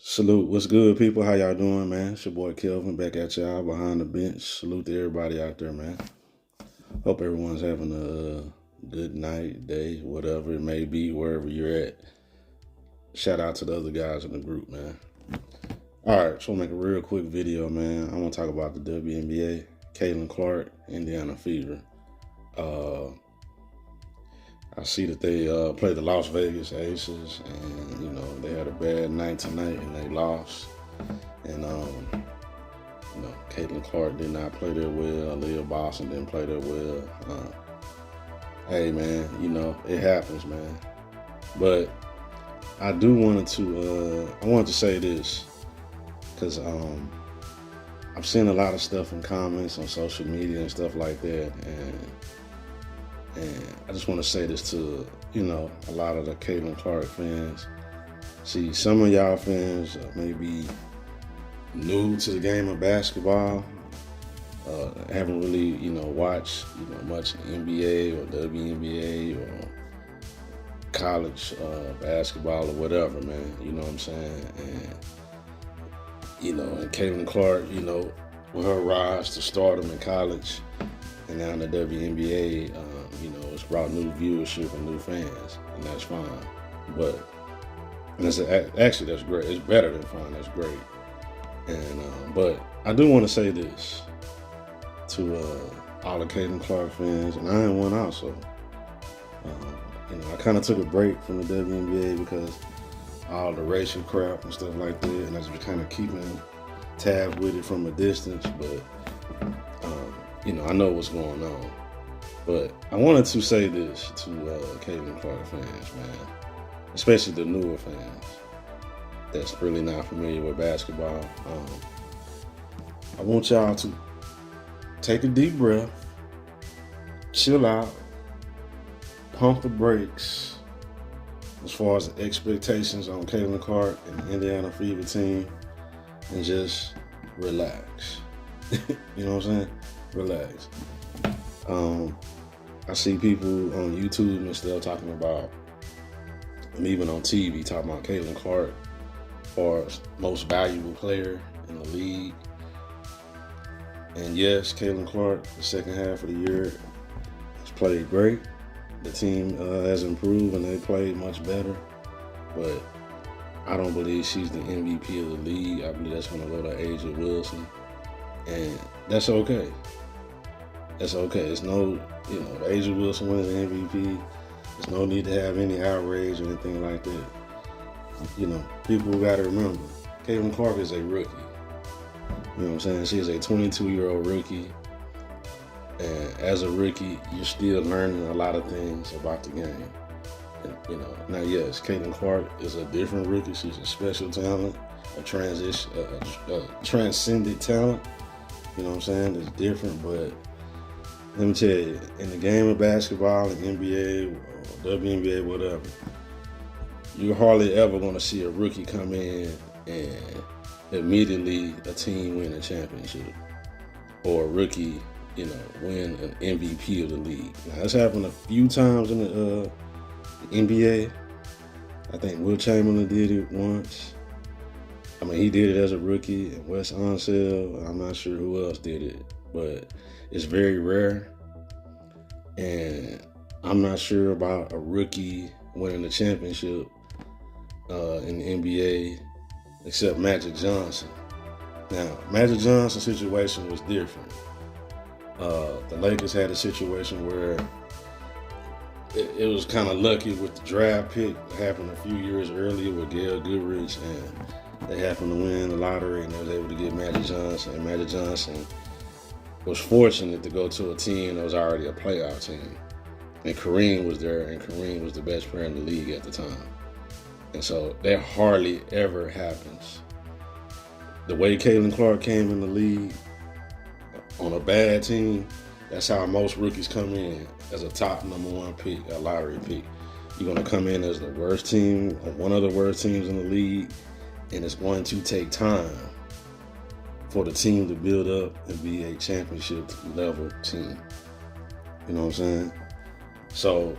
Salute. What's good, people? How y'all doing, man? It's your boy Kelvin back at y'all behind the bench. Salute to everybody out there, man. Hope everyone's having a good night, day, whatever it may be, wherever you're at. Shout out to the other guys in the group, man. All right, so I'll make a real quick video, man. I want to talk about the WNBA. Caitlin Clark, Indiana Fever. I see that they played the Las Vegas Aces, and they had a bad night tonight, and they lost. And Caitlin Clark did not play that well. Aaliyah Boston didn't play that well. Hey, man, it happens, man. But I do wanted to say this because I've seen a lot of stuff in comments on social media and stuff like that, and I just want to say this to, a lot of the Caitlin Clark fans. See, some of y'all fans may be new to the game of basketball, haven't really, watched, much NBA or WNBA or college basketball or whatever, man. You know what I'm saying? And Caitlin Clark, with her rise to stardom in college and now in the WNBA, it's brought new viewership and new fans, and that's fine. Actually, that's great. It's better than fine. That's great. And but I do want to say this to all the Caitlin Clark fans, and I am one also. I kind of took a break from the WNBA because all the racial crap and stuff like that, and I was kind of keeping tab with it from a distance. But I know what's going on. But I wanted to say this to Caitlin Clark fans, man, especially the newer fans that's really not familiar with basketball. I want y'all to take a deep breath, chill out, pump the brakes as far as the expectations on Caitlin Clark and the Indiana Fever team, and just relax. You know what I'm saying? Relax. I see people on YouTube and stuff talking about, and even on TV, talking about Caitlin Clark as most valuable player in the league. And yes, Caitlin Clark, the second half of the year, has played great. The team has improved and they played much better. But I don't believe she's the MVP of the league. I believe that's going to go to A'ja Wilson. And that's okay. That's okay. It's no, A'ja Wilson wins the MVP. There's no need to have any outrage or anything like that. People got to remember, Caitlin Clark is a rookie. You know what I'm saying? She is a 22-year-old rookie. And as a rookie, you're still learning a lot of things about the game. And, now yes, Caitlin Clark is a different rookie. She's a special talent, a transcendent talent. You know what I'm saying? It's different, but let me tell you, in the game of basketball, in NBA, or WNBA, whatever, you're hardly ever going to see a rookie come in and immediately a team win a championship, or a rookie, win an MVP of the league. Now, that's happened a few times in the NBA. I think Will Chamberlain did it once. I mean, he did it as a rookie, and Wes Unseld. I'm not sure who else did it, but it's very rare. And I'm not sure about a rookie winning the championship in the NBA, except Magic Johnson. Now, Magic Johnson's situation was different. The Lakers had a situation where it was kind of lucky with the draft pick that happened a few years earlier with Gail Goodrich, and they happened to win the lottery, and they was able to get Magic Johnson. And Magic Johnson was fortunate to go to a team that was already a playoff team. And Kareem was there, and Kareem was the best player in the league at the time. And so that hardly ever happens. The way Caitlin Clark came in the league on a bad team, that's how most rookies come in, as a top number one pick, a lottery pick. You're going to come in as the worst team, or one of the worst teams in the league, and it's going to take time for the team to build up and be a championship level team. You know what I'm saying? So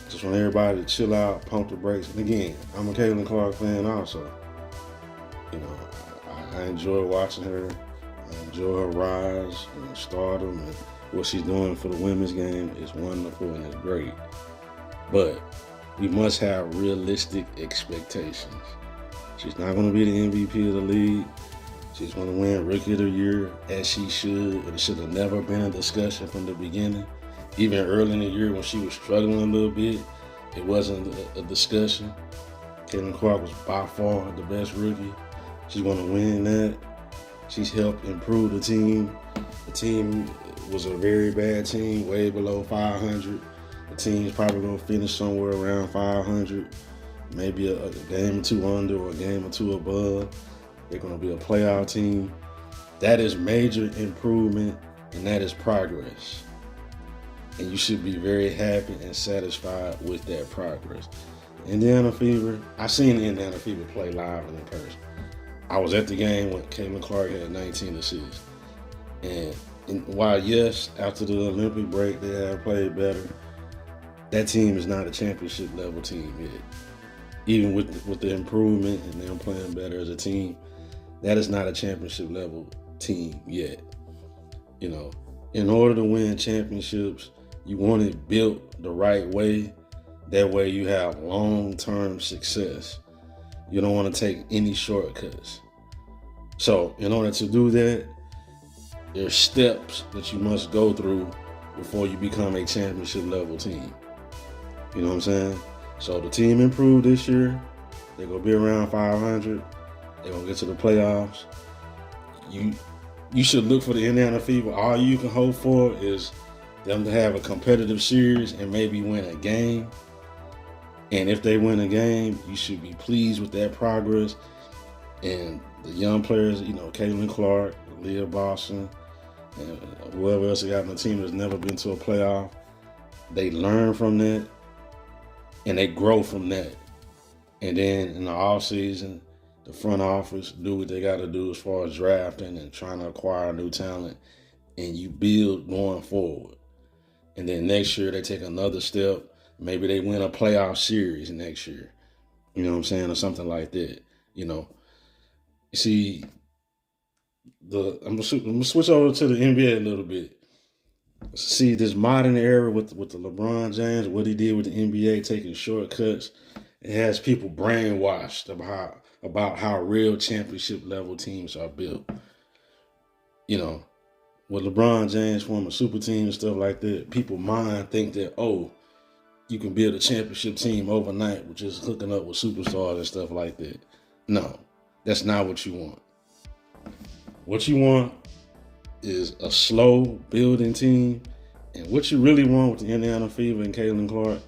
just want everybody to chill out, pump the brakes. And again, I'm a Caitlin Clark fan also. You know, I enjoy watching her. I enjoy her rise and stardom, and what she's doing for the women's game is wonderful and it's great. But we must have realistic expectations. She's not going to be the MVP of the league. She's going to win Rookie of the Year, as she should. It should have never been a discussion from the beginning. Even early in the year when she was struggling a little bit, it wasn't a discussion. Caitlin Clark was by far the best rookie. She's going to win that. She's helped improve the team. The team was a very bad team, way below 500. The team's probably going to finish somewhere around 500, maybe a game or two under or a game or two above. They're going to be a playoff team. That is major improvement, and that is progress. And you should be very happy and satisfied with that progress. Indiana Fever, I seen the Indiana Fever play live and in person. I was at the game when Caitlin Clark had 19 assists. And while, yes, after the Olympic break they have played better, that team is not a championship level team yet. Even with the improvement and them playing better as a team, that is not a championship level team yet. You know, in order to win championships, you want it built the right way. That way you have long-term success. You don't want to take any shortcuts. So in order to do that, there's steps that you must go through before you become a championship level team. You know what I'm saying? So the team improved this year. They're going to be around 500. They're going to get to the playoffs. You should look for the Indiana Fever. All you can hope for is them to have a competitive series and maybe win a game. And if they win a game, you should be pleased with that progress. And the young players, you know, Caitlin Clark, Leah Boston, and whoever else they got on the team that's never been to a playoff, they learn from that and they grow from that. And then in the offseason, the front office do what they got to do as far as drafting and trying to acquire new talent, and you build going forward. And then next year they take another step. Maybe they win a playoff series next year. You know what I'm saying? Or something like that. You know. You see, I'm gonna switch over to the NBA a little bit. See, this modern era with the LeBron James, what he did with the NBA, taking shortcuts, it has people brainwashed about how real championship level teams are built. You know, with LeBron James forming a super team and stuff like that, people think that, oh, you can build a championship team overnight with just hooking up with superstars and stuff like that. No, that's not what you want. What you want is a slow building team. And what you really want with the Indiana Fever and Caitlin Clark,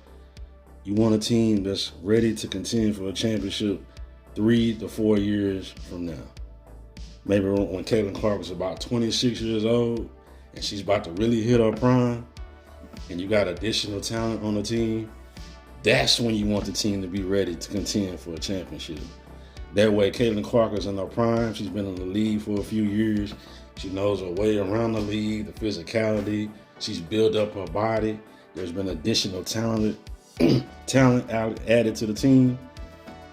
you want a team that's ready to contend for a championship 3 to 4 years from now. Maybe when Caitlin Clark is about 26 years old and she's about to really hit her prime, and you got additional talent on the team, that's when you want the team to be ready to contend for a championship. That way, Caitlin Clark is in her prime. She's been in the league for a few years. She knows her way around the league, the physicality. She's built up her body. There's been additional talent added to the team.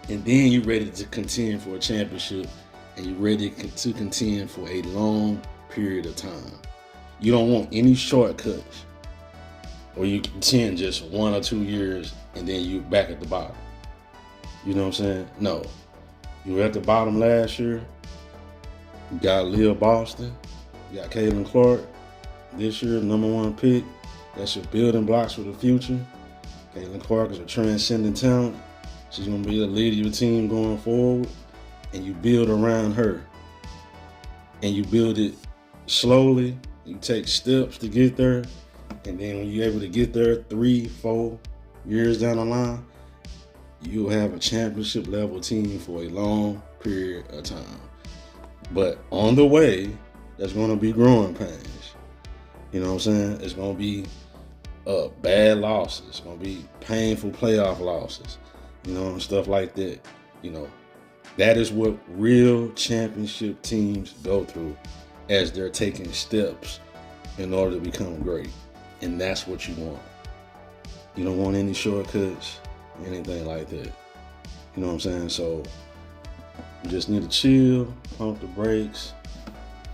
And then you're ready to contend for a championship, and you're ready to contend for a long period of time. You don't want any shortcuts, or you contend just 1 or 2 years and then you back at the bottom. You know what I'm saying? No. You were at the bottom last year. You got Leah Boston. You got Caitlin Clark. This year, #1 pick. That's your building blocks for the future. Caitlin Clark is a transcendent talent. She's going to be the leader of your team going forward. And you build around her. And you build it slowly. You take steps to get there. And then when you're able to get there 3, 4 years down the line, you'll have a championship level team for a long period of time. But on the way, there's going to be growing pains. You know what I'm saying? It's going to be bad losses. It's going to be painful playoff losses. You know, and stuff like that. You know, that is what real championship teams go through as they're taking steps in order to become great. And that's what you want. You don't want any shortcuts, anything like that. You know what I'm saying? So You just need to chill, pump the brakes.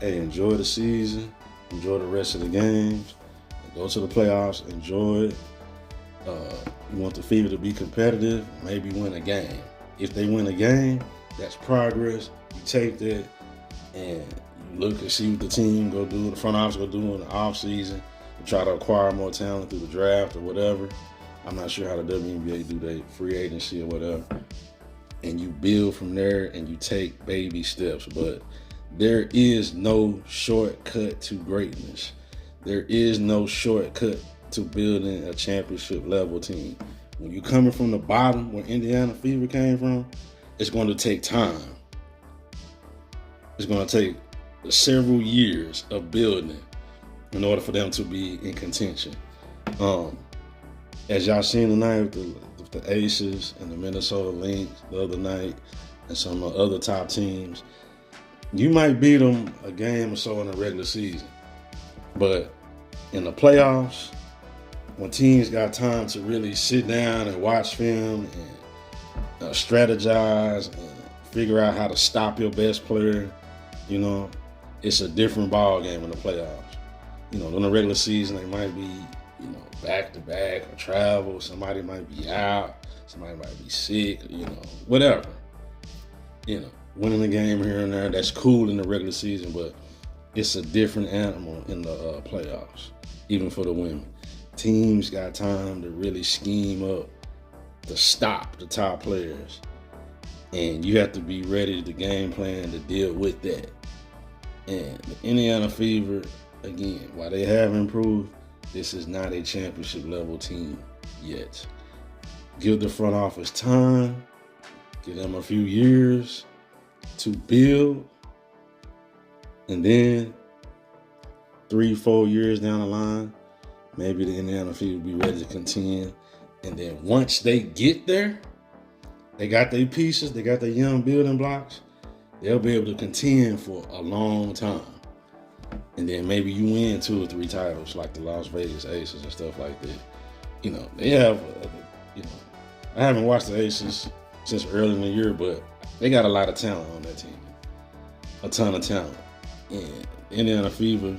Hey, enjoy the season, enjoy the rest of the games, go to the playoffs, enjoy it. You want the Fever to be competitive, maybe win a game. If they win a game, that's progress. You take that and you look and see what the team go do, the front office go do in the off season, and try to acquire more talent through the draft or whatever. I'm not sure how the WNBA do their free agency or whatever. And you build from there and you take baby steps. But there is no shortcut to greatness. There is no shortcut to building a championship level team. When you're coming from the bottom where Indiana Fever came from, it's going to take time. It's going to take several years of building in order for them to be in contention. As y'all seen tonight with the Aces and the Minnesota Lynx the other night and some of the other top teams, you might beat them a game or so in the regular season. But in the playoffs, when teams got time to really sit down and watch film and strategize and figure out how to stop your best player, it's a different ball game in the playoffs. In the regular season, they might be, back-to-back or travel. Somebody might be out. Somebody might be sick, whatever. Winning the game here and there, that's cool in the regular season, but it's a different animal in the playoffs, even for the women. Teams got time to really scheme up to stop the top players. And you have to be ready to game plan to deal with that. And the Indiana Fever, again, while they have improved, this is not a championship level team yet. Give the front office time, give them a few years to build, and then 3-4 years down the line, maybe the Indiana Fever will be ready to contend. And then once they get there, they got their pieces, they got their young building blocks, they'll be able to contend for a long time. And then maybe you win 2 or 3 titles like the Las Vegas Aces and stuff like that. They have, I haven't watched the Aces since early in the year, but they got a lot of talent on that team. A ton of talent. And Indiana Fever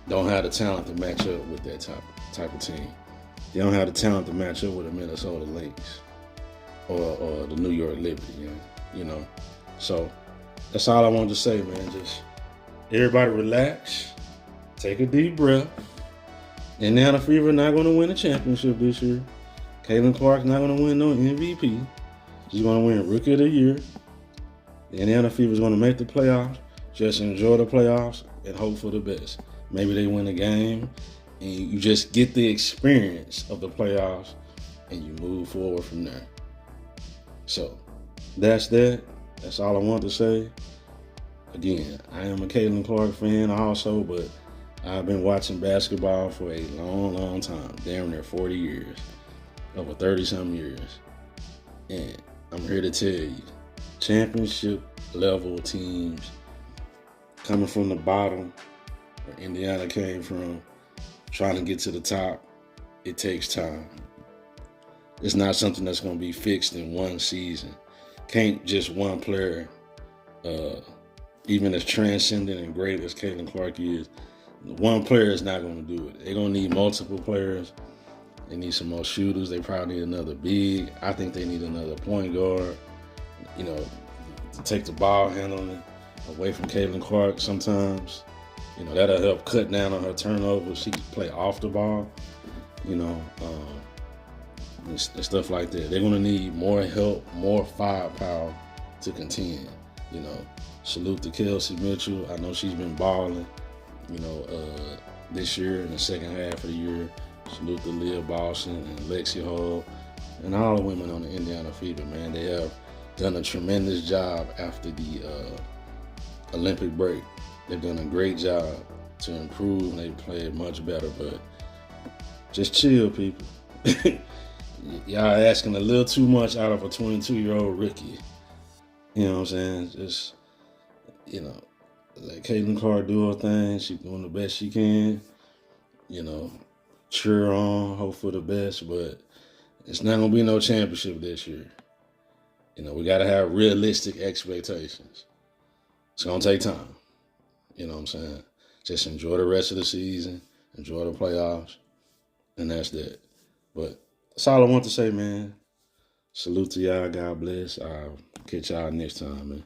don't have the talent to match up with that type of team. They don't have the talent to match up with the Minnesota Lynx or the New York Liberty, So that's all I wanted to say, man. Just everybody relax, take a deep breath. Indiana Fever not going to win a championship this year. Caitlin Clark's not going to win no MVP. She's going to win Rookie of the Year. The Indiana Fever is going to make the playoffs. Just enjoy the playoffs and hope for the best. Maybe they win a game and you just get the experience of the playoffs and you move forward from there. So that's that. That's all I want to say. Again, I am a Caitlin Clark fan also, but I've been watching basketball for a long, long time. Damn near 40 years. Over 30-something years. And I'm here to tell you, championship level teams coming from the bottom where Indiana came from, trying to get to the top, it takes time. It's not something that's going to be fixed in one season. Can't just one player, even as transcendent and great as Caitlin Clark is, one player is not going to do it. They're going to need multiple players. They need some more shooters. They probably need another big. I think they need another point guard, to take the ball handling away from Caitlin Clark sometimes. That'll help cut down on her turnovers. She can play off the ball, and stuff like that. They're going to need more help, more firepower to contend. Salute to Kelsey Mitchell. I know she's been balling, this year in the second half of the year. Salute to Leah Boston and Lexi Hall and all the women on the Indiana Fever, man. They have done a tremendous job after the Olympic break. They've done a great job to improve, and they played much better, but just chill, people. Y'all asking a little too much out of a 22-year-old rookie. You know what I'm saying? Just, let Caitlin Clark do her thing. She's doing the best she can. Cheer on, hope for the best, but it's not going to be no championship this year. You know, we got to have realistic expectations. It's going to take time. You know what I'm saying? Just enjoy the rest of the season, enjoy the playoffs, and that's that. But that's all I want to say, man. Salute to y'all. God bless. I'll catch y'all next time, man.